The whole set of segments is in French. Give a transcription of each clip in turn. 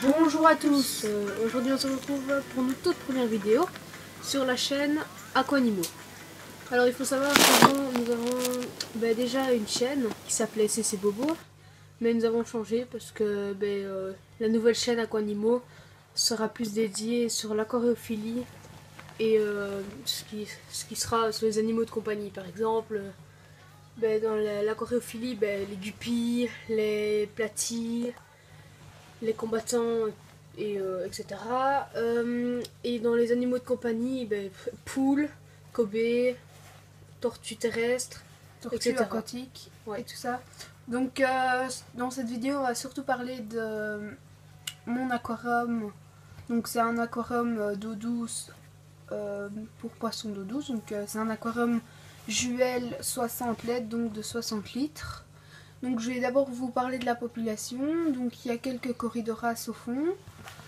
Bonjour à tous, aujourd'hui on se retrouve pour notre toute première vidéo sur la chaîne Aquanimo. Alors il faut savoir qu'avant nous avons déjà une chaîne qui s'appelait CC Bobo, mais nous avons changé parce que la nouvelle chaîne Aquanimo sera plus dédiée sur l'aquariophilie et ce qui sera sur les animaux de compagnie. Par exemple, dans l'aquariophilie, les guppies, les platies, les combattants, etc. Et dans les animaux de compagnie, poules, Kobe, tortues terrestres, tortues etc. aquatiques, Ouais. et tout ça. Donc dans cette vidéo on va surtout parler de mon aquarium. Donc c'est un aquarium d'eau douce pour poissons d'eau douce. Donc c'est un aquarium Juel 60 LED, donc de 60 litres. Donc je vais d'abord vous parler de la population. Donc il y a quelques corydoras au fond,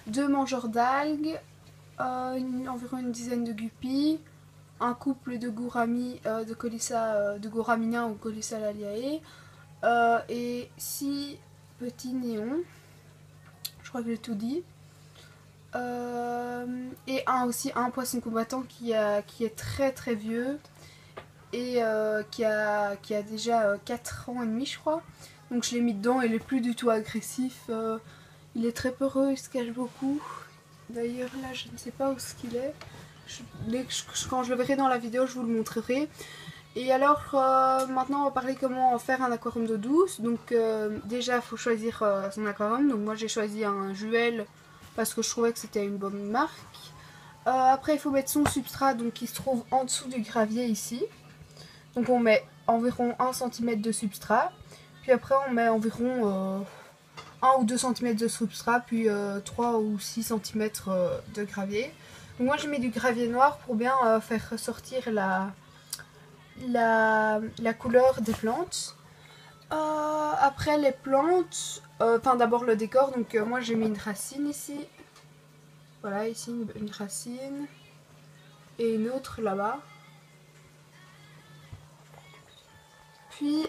2 mangeurs d'algues, environ une dizaine de guppies, un couple de gouramis, de Colissa, de Gouramina ou Colissa laliae, et 6 petits néons. Je crois que j'ai tout dit. Et aussi un poisson combattant qui est très très vieux et qui a déjà 4 ans et demi, je crois. Donc je l'ai mis dedans, il est plus du tout agressif, il est très peureux, il se cache beaucoup. D'ailleurs là je ne sais pas où ce qu'il est. Quand je le verrai dans la vidéo je vous le montrerai. Et alors maintenant on va parler comment faire un aquarium d'eau douce. Donc déjà il faut choisir son aquarium. Donc moi j'ai choisi un Juel parce que je trouvais que c'était une bonne marque. Après il faut mettre son substrat, donc qui se trouve en dessous du gravier ici. Donc on met environ 1 cm de substrat. Puis après on met environ 1 ou 2 cm de substrat, puis 3 ou 6 cm de gravier. Donc moi j'ai mis du gravier noir pour bien faire ressortir la couleur des plantes. Après les plantes, d'abord le décor. Donc moi j'ai mis une racine ici. Voilà, ici une racine. Et une autre là-bas. Puis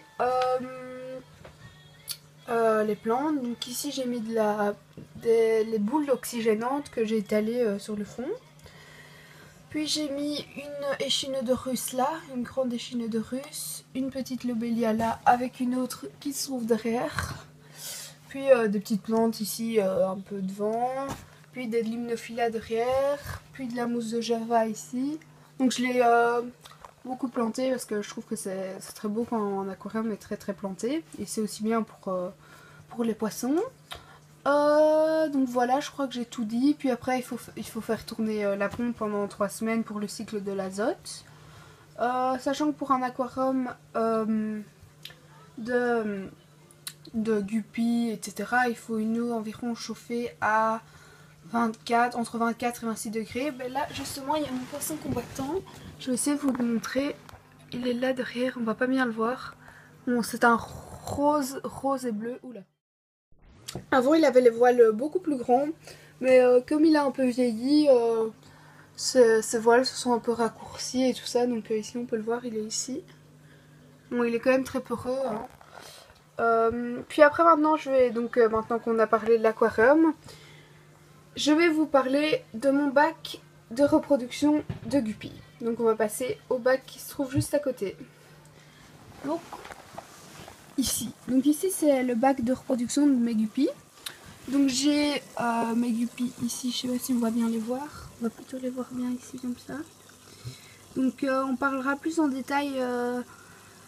les plantes. Donc ici j'ai mis les boules oxygénantes que j'ai étalées sur le fond. Puis j'ai mis une echinodorus là, une grande echinodorus, une petite lobelia là avec une autre qui se trouve derrière. Puis des petites plantes ici un peu devant, puis des limnophilas derrière, puis de la mousse de java ici. Donc je l'ai beaucoup planté parce que je trouve que c'est très beau quand un aquarium est très très planté. Et c'est aussi bien pour les poissons. Donc voilà, je crois que j'ai tout dit. Puis après il faut faire tourner la pompe pendant 3 semaines pour le cycle de l'azote. Sachant que pour un aquarium de guppies, etc., il faut une eau environ chauffée à entre 24 et 26 degrés. Là justement il y a mon poisson combattant. Je vais essayer de vous le montrer. Il est là derrière, on va pas bien le voir. Bon, c'est un rose et bleu. Oula. Avant il avait les voiles beaucoup plus grands, mais comme il a un peu vieilli, ses voiles se sont un peu raccourcis et tout ça. Donc ici on peut le voir, il est ici. Bon, il est quand même très peureux, hein. Puis après maintenant je vais maintenant qu'on a parlé de l'aquarium, je vais vous parler de mon bac de reproduction de guppies. Donc on va passer au bac qui se trouve juste à côté. Donc ici. Donc ici c'est le bac de reproduction de mes guppies. Donc j'ai mes guppies ici, je sais pas si on va bien les voir. On va plutôt les voir bien ici comme ça. Donc on parlera plus en détail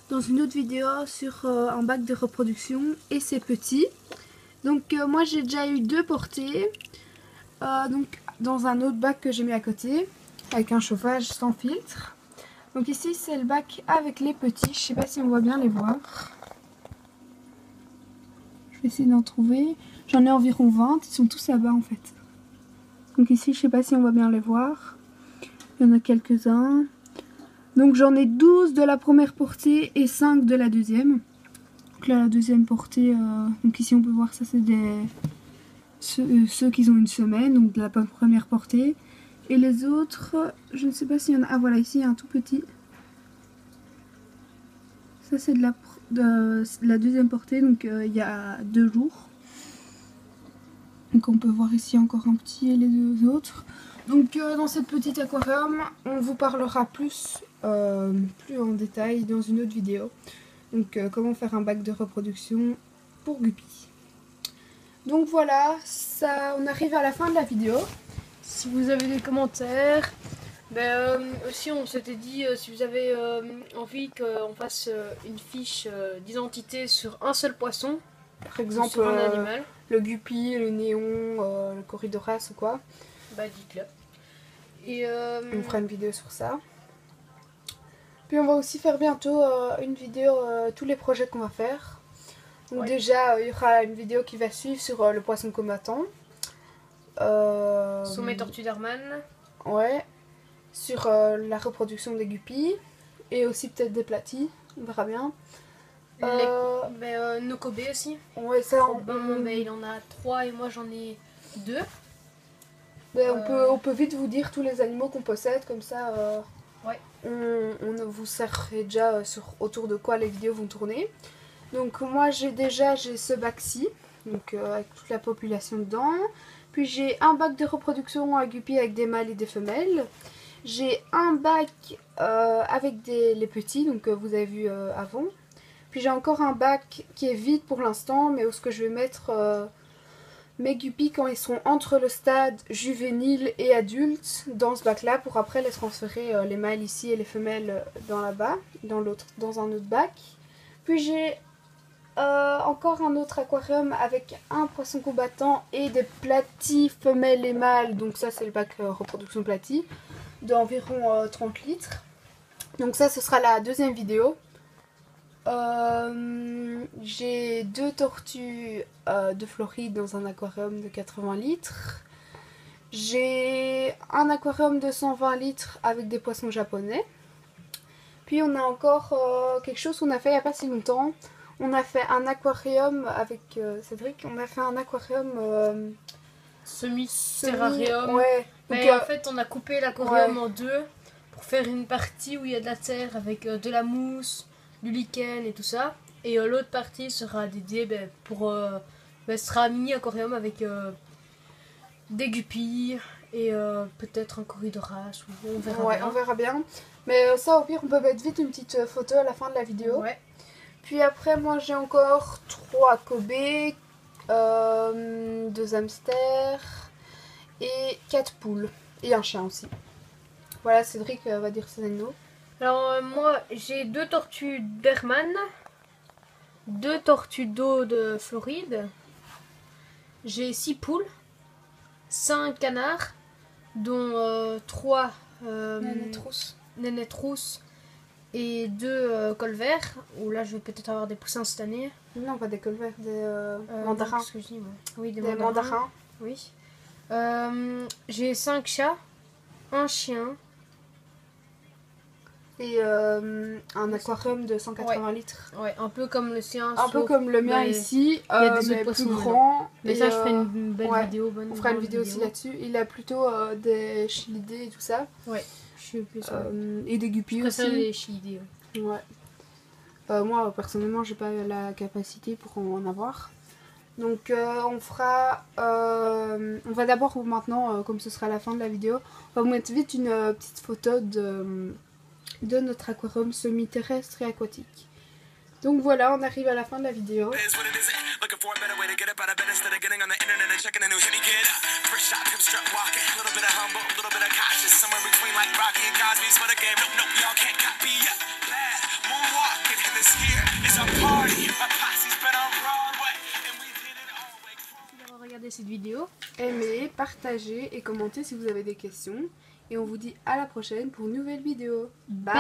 dans une autre vidéo sur un bac de reproduction et ses petits. Donc moi j'ai déjà eu 2 portées. Donc dans un autre bac que j'ai mis à côté avec un chauffage sans filtre. Donc ici c'est le bac avec les petits, je sais pas si on voit bien les voir. Je vais essayer d'en trouver. J'en ai environ 20, ils sont tous là-bas en fait. Donc ici je sais pas si on va bien les voir. Il y en a quelques-uns. Donc j'en ai 12 de la première portée et 5 de la deuxième. Donc là la deuxième portée, donc ici on peut voir ça c'est ceux qui ont une semaine, donc de la première portée. Et les autres, je ne sais pas s'il y en a. Ah voilà, ici il y a un tout petit. Ça c'est de la deuxième portée, donc il y a 2 jours. Donc on peut voir ici encore un petit et les deux autres. Donc dans cette petite aquarium, on vous parlera plus en détail dans une autre vidéo. Donc comment faire un bac de reproduction pour Guppy. Donc voilà, ça, on arrive à la fin de la vidéo. Si vous avez des commentaires, aussi on s'était dit si vous avez envie qu'on fasse une fiche d'identité sur un seul poisson, Par exemple sur un animal, le Guppy, le néon, le Corydoras ou quoi. bah dites-le. Et on fera une vidéo sur ça. Puis on va aussi faire bientôt une vidéo tous les projets qu'on va faire. Donc déjà il y aura une vidéo qui va suivre sur le poisson combattant. Sur mes tortues d'Hermann. Ouais. Sur la reproduction des guppies. Et aussi peut-être des platies. On verra bien. Nos Kobe aussi. Ouais, ça il en a 3 et moi j'en ai 2. On peut vite vous dire tous les animaux qu'on possède, comme ça on vous serrait déjà autour de quoi les vidéos vont tourner. Donc moi j'ai ce bac-ci, donc avec toute la population dedans. Puis j'ai un bac de reproduction à guppies avec des mâles et des femelles. J'ai un bac avec les petits, donc vous avez vu avant. Puis j'ai encore un bac qui est vide pour l'instant, mais où ce que je vais mettre mes guppies quand ils seront entre le stade juvénile et adulte dans ce bac là, pour après les transférer les mâles ici et les femelles dans là-bas, dans un autre bac. Puis j'ai encore un autre aquarium avec un poisson combattant et des platies femelles et mâles, donc ça c'est le bac reproduction platie d'environ 30 litres. Donc ça ce sera la deuxième vidéo. J'ai 2 tortues de Floride dans un aquarium de 80 litres. J'ai un aquarium de 120 litres avec des poissons japonais. Puis on a encore quelque chose qu'on a fait il n'y a pas si longtemps. On a fait un aquarium avec Cédric. On a fait un aquarium semi-terrarium. Ouais. Donc, en fait on a coupé l'aquarium en deux pour faire une partie où il y a de la terre avec de la mousse, du lichen et tout ça, et l'autre partie sera dédiée ce sera un mini aquarium avec des guppies et peut-être un Corydoras, on verra bien. On verra bien, mais ça au pire on peut mettre vite une petite photo à la fin de la vidéo. Puis après moi j'ai encore 3 Kobe, 2 hamsters et 4 poules et un chien aussi. Voilà, Cédric va dire ses animaux. Alors moi j'ai 2 tortues d'Hermann, 2 tortues d'eau de Floride, j'ai 6 poules, 5 canards, dont 3 nénettes rousses et 2 colverts, où là je vais peut-être avoir des poussins cette année. Non, pas des colverts, des mandarins. Ce que je dis, oui, des mandarins. Oui. J'ai 5 chats, un chien. Et un aquarium de 180 litres. Ouais, un peu comme le sien. Un peu comme le mien ici, il y a des mais autres plus grand. Mais ça, je ferai une belle vidéo. On fera une vidéo aussi là-dessus. Il a plutôt des chilidés et tout ça. Ouais, je suis plus et des guppies aussi. Je préfère les chilidés. Ouais. Moi, personnellement, j'ai pas la capacité pour en avoir. Donc on va d'abord maintenant, comme ce sera la fin de la vidéo, on va vous mettre vite une petite photo de notre aquarium semi-terrestre et aquatique. Donc voilà, on arrive à la fin de la vidéo. D'avoir regardé cette vidéo. Aimez, partagez et commentez si vous avez des questions. Et on vous dit à la prochaine pour une nouvelle vidéo. Bye.